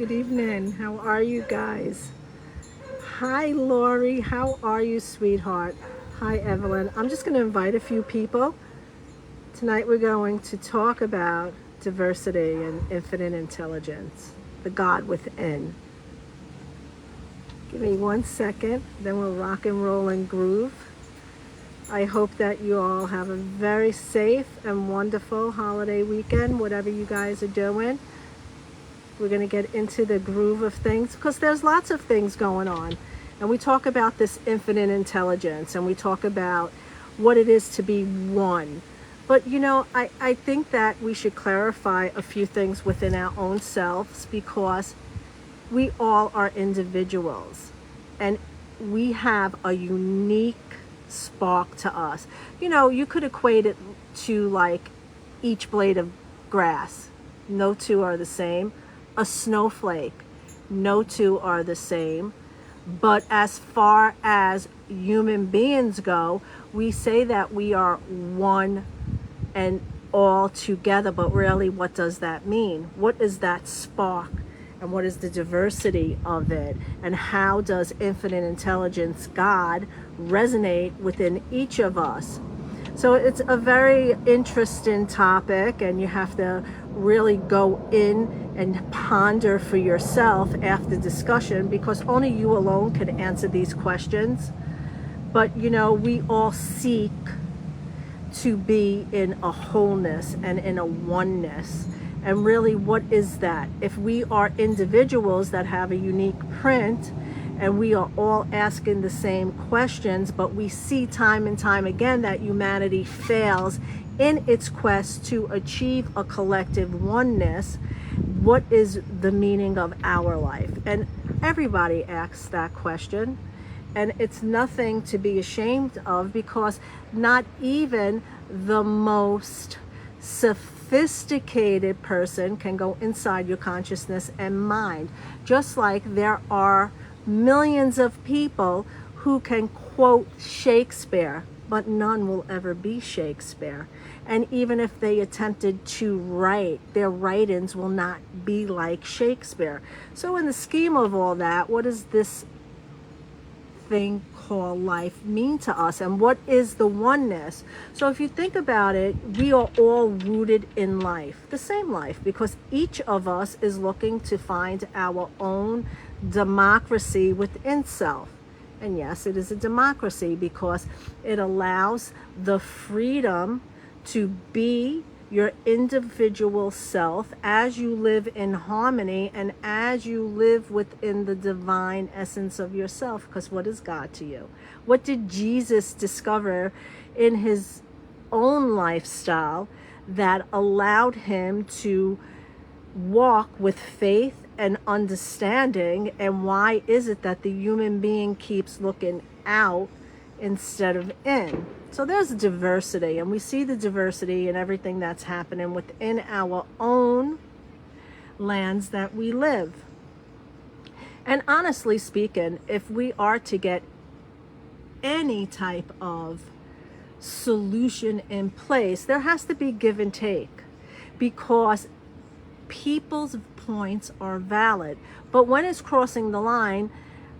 Good evening. How are you guys? Hi, Lori. How are you, sweetheart? Hi, Evelyn. I'm just going to invite a few people. Tonight we're going to talk about diversity and infinite intelligence, the God within. Give me 1 second, then we'll rock and roll and groove. I hope that you all have a very safe and wonderful holiday weekend, whatever you guys are doing. We're going to get into the groove of things because there's lots of things going on. And we talk about this infinite intelligence and we talk about what it is to be one. But I think that we should clarify a few things within our own selves because we all are individuals and we have a unique spark to us. You could equate it to like each blade of grass. No two are the same. A snowflake. No two are the same. But as far as human beings go, we say that we are one and all together, but really what does that mean? What is that spark? And what is the diversity of it? And how does infinite intelligence, God, resonate within each of us? So it's a very interesting topic, and you have to really go in and ponder for yourself after discussion because only you alone can answer these questions. But we all seek to be in a wholeness and in a oneness. And really, what is that? If we are individuals that have a unique print and we are all asking the same questions, but we see time and time again that humanity fails in its quest to achieve a collective oneness, what is the meaning of our life? And everybody asks that question. And it's nothing to be ashamed of because not even the most sophisticated person can go inside your consciousness and mind. Just like there are millions of people who can quote Shakespeare, but none will ever be Shakespeare. And even if they attempted to write, their writings will not be like Shakespeare. So in the scheme of all that, what does this thing called life mean to us, and what is the oneness? So if you think about it, we are all rooted in life, the same life, because each of us is looking to find our own democracy within self. And yes, it is a democracy because it allows the freedom to be your individual self as you live in harmony and as you live within the divine essence of yourself. Because what is God to you? What did Jesus discover in his own lifestyle that allowed him to walk with faith and understanding? And why is it that the human being keeps looking out instead of in? So there's diversity, and we see the diversity in everything that's happening within our own lands that we live. And honestly speaking, if we are to get any type of solution in place, there has to be give and take because people's points are valid. But when it's crossing the line,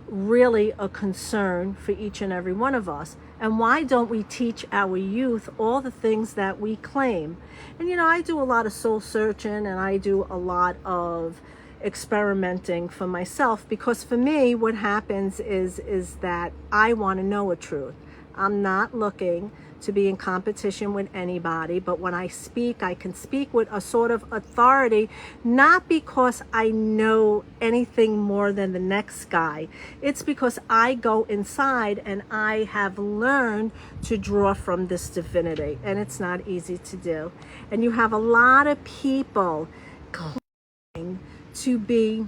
really a concern for each and every one of us. And why don't we teach our youth all the things that we claim? And I do a lot of soul searching and I do a lot of experimenting for myself because for me what happens is that I want to know a truth. I'm not looking to be in competition with anybody, but when I speak, I can speak with a sort of authority, not because I know anything more than the next guy. It's because I go inside and I have learned to draw from this divinity, and it's not easy to do. And you have a lot of people claiming to be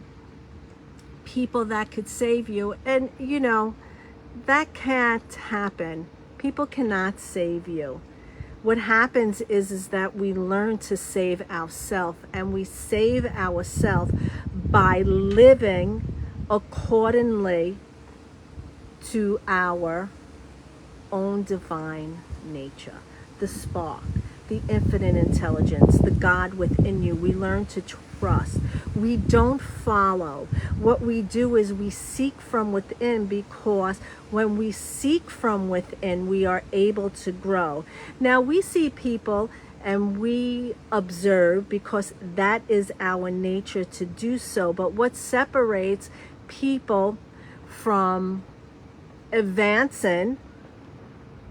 people that could save you, and that can't happen. People cannot save you. What happens is that we learn to save ourselves, and we save ourselves by living accordingly to our own divine nature, the spark. the infinite intelligence, the God within you. We learn to trust. We don't follow. What we do is we seek from within, because when we seek from within, we are able to grow. Now, we see people and we observe, because that is our nature to do so. But what separates people from advancing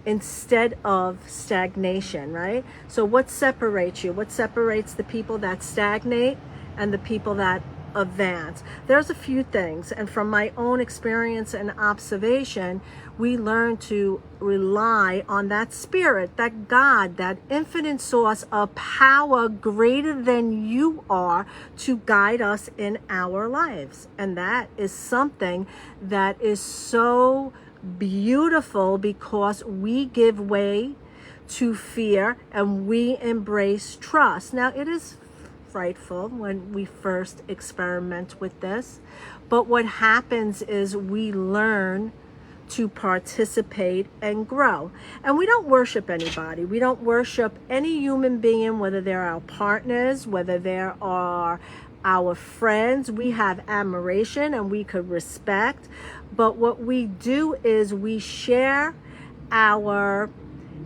instead of stagnation, right? So what separates you? What separates the people that stagnate and the people that advance? There's a few things, and from my own experience and observation, we learn to rely on that spirit, that God, that infinite source of power greater than you are, to guide us in our lives. And that is something that is so beautiful, because we give way to fear and we embrace trust. Now, it is frightful when we first experiment with this, but what happens is we learn to participate and grow. And we don't worship anybody. We don't worship any human being, whether they're our partners, whether they are our friends. We have admiration and we could respect. But what we do is we share our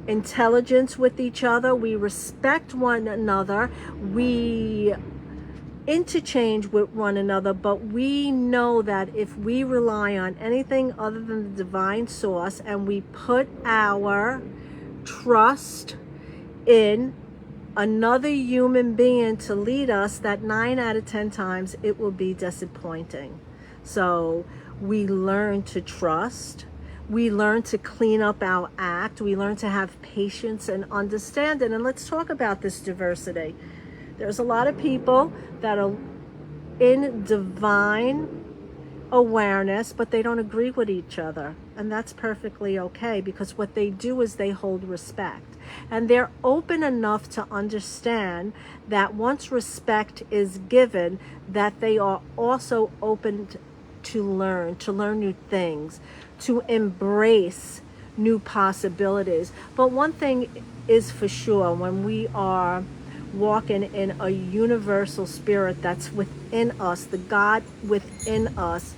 intelligence with each other. We respect one another. We interchange with one another, but we know that if we rely on anything other than the divine source, and we put our trust in another human being to lead us, that 9 out of 10 times it will be disappointing. So we learn to trust. We learn to clean up our act. We learn to have patience and understanding. And let's talk about this diversity. There's a lot of people that are in divine awareness, but they don't agree with each other. And that's perfectly okay, because what they do is they hold respect. And they're open enough to understand that once respect is given, that they are also open to learn new things, to embrace new possibilities. But one thing is for sure, when we are walking in a universal spirit that's within us, the God within us,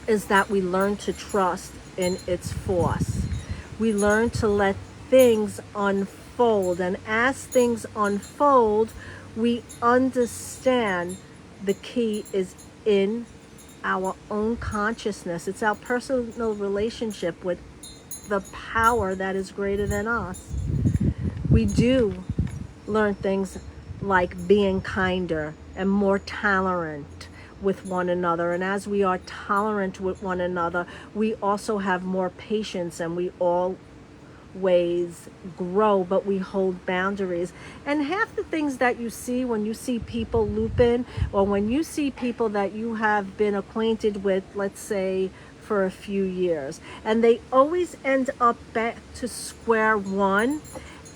is that we learn to trust in its force. We learn to let things unfold. And as things unfold, we understand the key is in our own consciousness. It's our personal relationship with the power that is greater than us. We do learn things like being kinder and more tolerant with one another. And as we are tolerant with one another, we also have more patience, and we always grow, but we hold boundaries. And half the things that you see when you see people looping, or when you see people that you have been acquainted with, let's say, for a few years, and they always end up back to square one,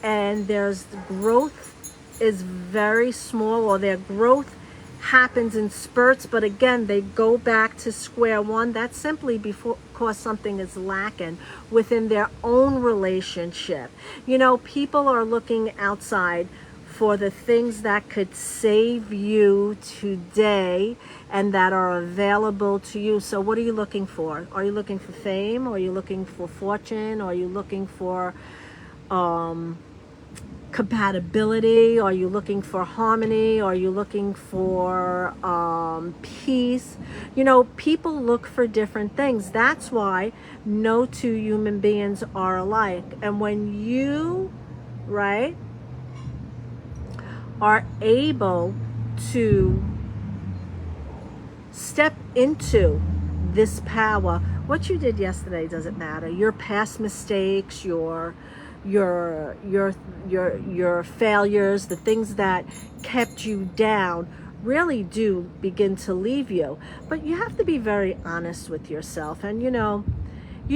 and there's growth is very small, or their growth happens in spurts, but again they go back to square one. That's simply because something is lacking within their own relationship. People are looking outside for the things that could save you today and that are available to you. So what are you looking for? Are you looking for fame? Are you looking for fortune? Are you looking for compatibility? Are you looking for harmony? Are you looking for peace? People look for different things. That's why no two human beings are alike. And when you, right, are able to step into this power, what you did yesterday doesn't matter. Your past mistakes, your failures, the things that kept you down, really do begin to leave you. But you have to be very honest with yourself. And you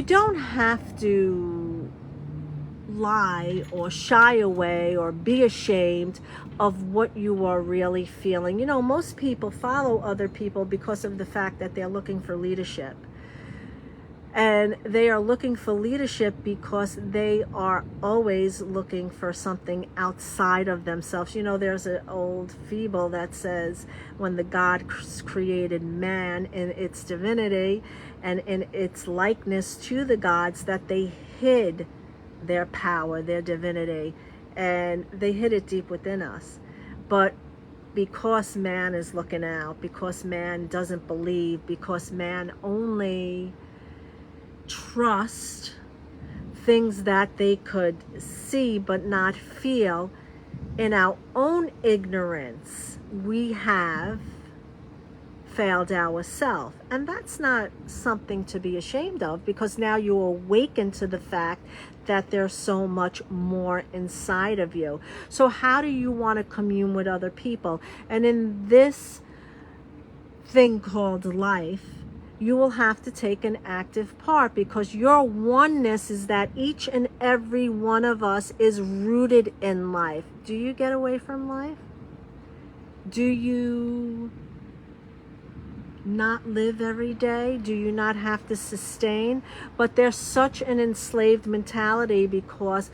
don't have to lie or shy away or be ashamed of what you are really feeling. Most people follow other people because of the fact that they're looking for leadership. And they are looking for leadership because they are always looking for something outside of themselves. You know, there's an old fable that says when the God created man in its divinity and in its likeness to the gods, that they hid their power, their divinity, and they hid it deep within us. But because man is looking out, because man doesn't believe, because man only trust things that they could see but not feel, in our own ignorance, we have failed ourselves. And that's not something to be ashamed of, because now you awaken to the fact that there's so much more inside of you. So how do you want to commune with other people? And in this thing called life, you will have to take an active part, because your oneness is that each and every one of us is rooted in life. Do you get away from life? Do you not live every day? Do you not have to sustain? But there's such an enslaved mentality, because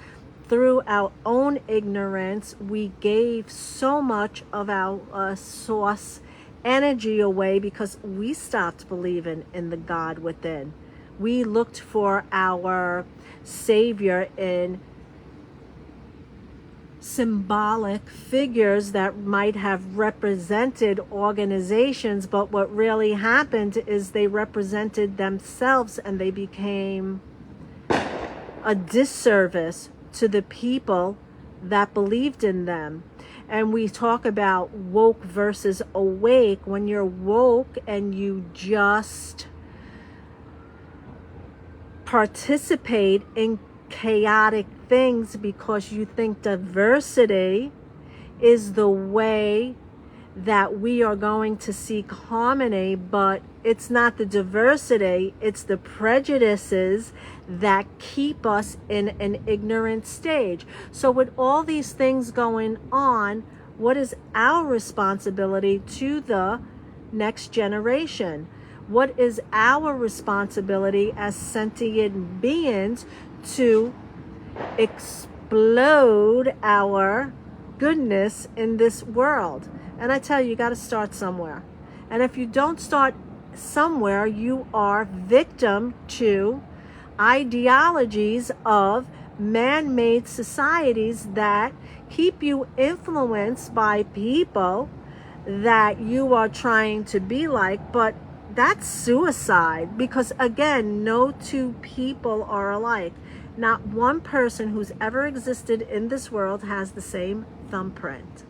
through our own ignorance, we gave so much of our source energy away, because we stopped believing in the God within. We looked for our Savior in symbolic figures that might have represented organizations, but what really happened is they represented themselves, and they became a disservice to the people that believed in them. And we talk about woke versus awake. When you're woke and you just participate in chaotic things because you think diversity is the way that we are going to seek harmony, but it's not the diversity, it's the prejudices that keep us in an ignorant stage. So with all these things going on, what is our responsibility to the next generation? What is our responsibility as sentient beings to explode our goodness in this world? And I tell you, you got to start somewhere. And if you don't start somewhere, you are victim to ideologies of man-made societies that keep you influenced by people that you are trying to be like. But that's suicide, because again, no two people are alike. Not one person who's ever existed in this world has the same thumbprint.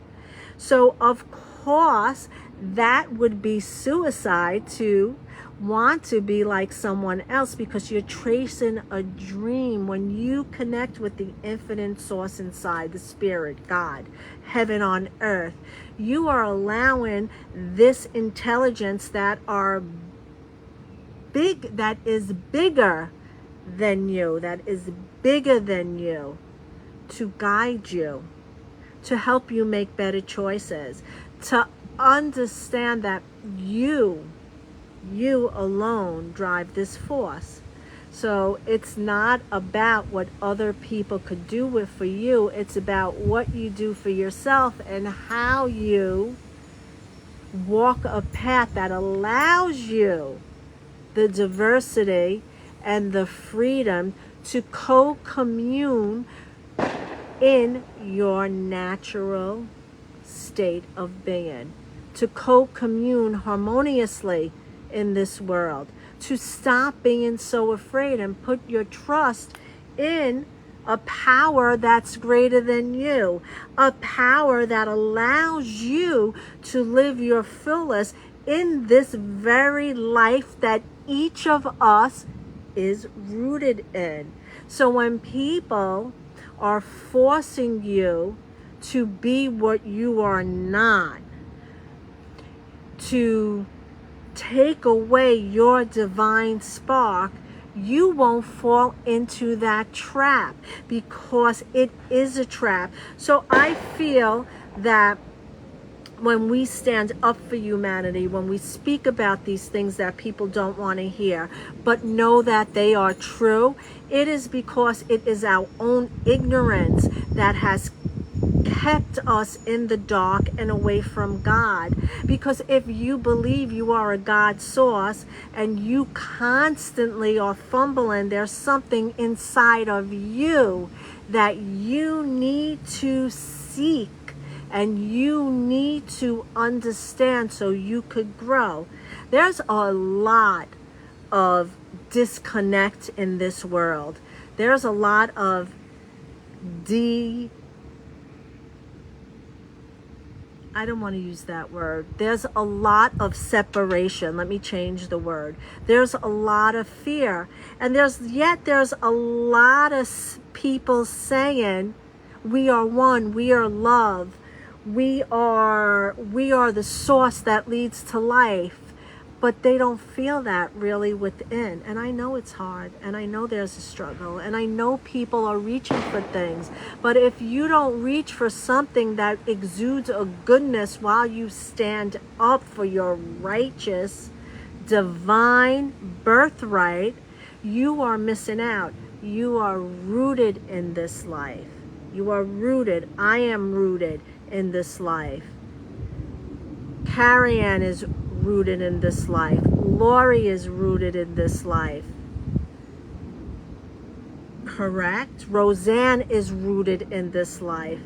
So of course, that would be suicide to want to be like someone else, because you're tracing a dream. When you connect with the infinite source inside, the spirit, God, heaven on earth, you are allowing this intelligence that is bigger than you, that is bigger than you, to guide you, to help you make better choices, to understand that you alone drive this force. So it's not about what other people could do for you. It's about what you do for yourself and how you walk a path that allows you the diversity and the freedom to co-commune in your natural state of being, to co-commune harmoniously in this world, to stop being so afraid and put your trust in a power that's greater than you, a power that allows you to live your fullest in this very life that each of us is rooted in. So when people are forcing you to be what you are not, to take away your divine spark, you won't fall into that trap, because it is a trap. So I feel that when we stand up for humanity, when we speak about these things that people don't want to hear, but know that they are true, it is because it is our own ignorance that has kept us in the dark and away from God. Because if you believe you are a God source and you constantly are fumbling, there's something inside of you that you need to seek and you need to understand so you could grow. There's a lot of disconnect in this world. There's a lot of I don't want to use that word. There's a lot of separation. Let me change the word. There's a lot of fear. And there's a lot of people saying, we are one, we are love, we are the source that leads to life. But they don't feel that really within. And I know it's hard, and I know there's a struggle, and I know people are reaching for things. But if you don't reach for something that exudes a goodness while you stand up for your righteous, divine birthright, you are missing out. You are rooted in this life. You are rooted. I am rooted in this life. Carrie Ann is rooted in this life. Lori is rooted in this life. Correct? Roseanne is rooted in this life.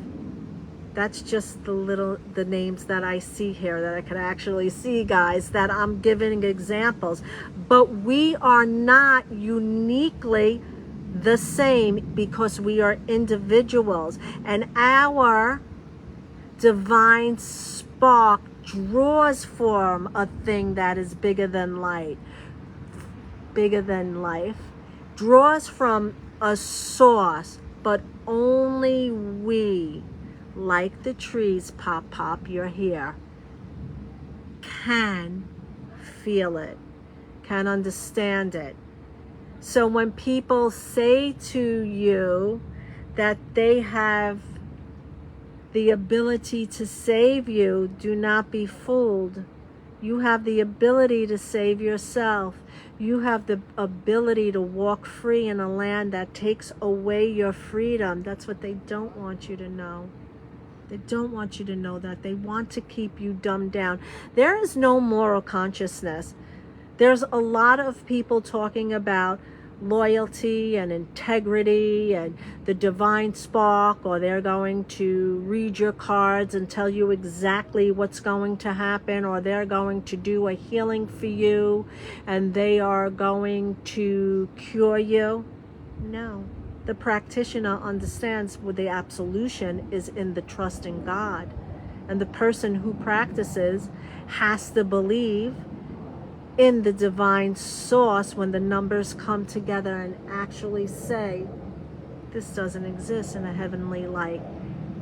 That's just the names that I see here, that I can actually see, guys, that I'm giving examples. But we are not uniquely the same because we are individuals. And our divine spark draws from a thing that is bigger than light, bigger than life, draws from a source, but only we, like the trees, pop, you're here, can feel it, can understand it. So when people say to you that they have the ability to save you, do not be fooled. You have the ability to save yourself. You have the ability to walk free in a land that takes away your freedom. That's what they don't want you to know. They don't want you to know that. They want to keep you dumbed down. There is no moral consciousness. There's a lot of people talking about loyalty and integrity and the divine spark, or they're going to read your cards and tell you exactly what's going to happen, or they're going to do a healing for you and they are going to cure you. No. The practitioner understands what the absolution is in the trust in God. And the person who practices has to believe in the divine source when the numbers come together and actually say, this doesn't exist in a heavenly light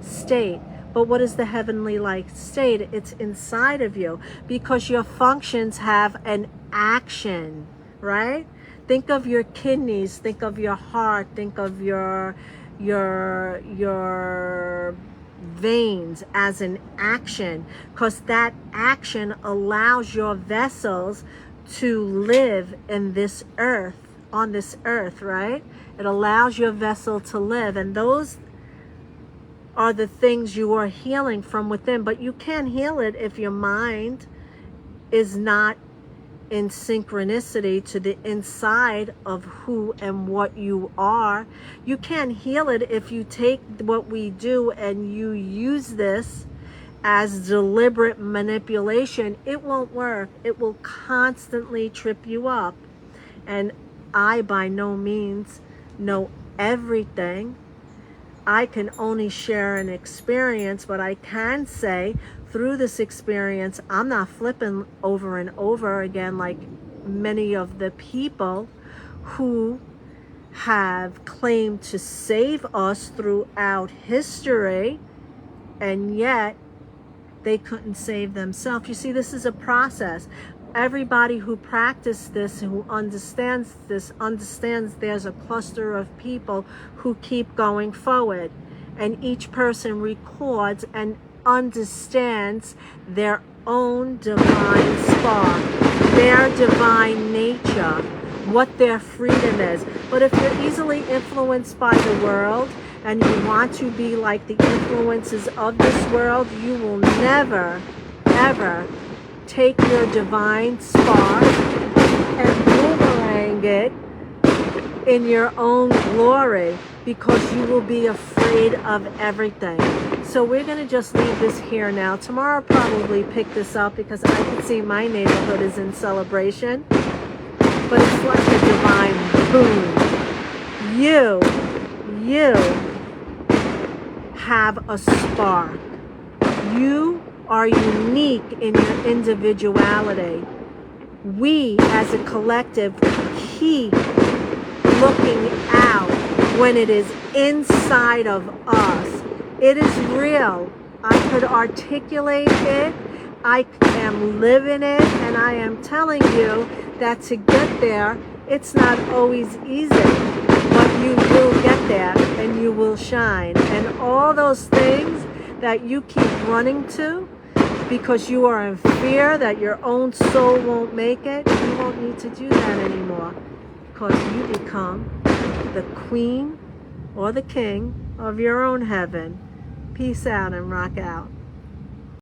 state. But what is the heavenly light state? It's inside of you, because your functions have an action, right? Think of your kidneys, think of your heart, think of your veins as an action, because that action allows your vessels to live in this earth, on this earth, right? It allows your vessel to live, and those are the things you are healing from within. But you can't heal it if your mind is not in synchronicity to the inside of who and what you are. You can't heal it if you take what we do and you use this as deliberate manipulation. It won't work. It will constantly trip you up. And I by no means know everything. I can only share an experience, but I can say through this experience, I'm not flipping over and over again like many of the people who have claimed to save us throughout history, and yet they couldn't save themselves. You see, this is a process. Everybody who practices this, who understands this, understands there's a cluster of people who keep going forward. And each person records, and understands their own divine spark, their divine nature, what their freedom is. But if you're easily influenced by the world and you want to be like the influences of this world, you will never, ever take your divine spark and boomerang it in your own glory, because you will be afraid of everything. So we're going to just leave this here now. Tomorrow I'll probably pick this up, because I can see my neighborhood is in celebration. But it's like a divine boom. You have a spark. You are unique in your individuality. We as a collective keep looking out when it is inside of us. It is real. I could articulate it. I am living it, and I am telling you that to get there, it's not always easy, but you will get there and you will shine. And all those things that you keep running to because you are in fear that your own soul won't make it, you won't need to do that anymore, because you become the queen or the king of your own heaven. Peace out and rock out.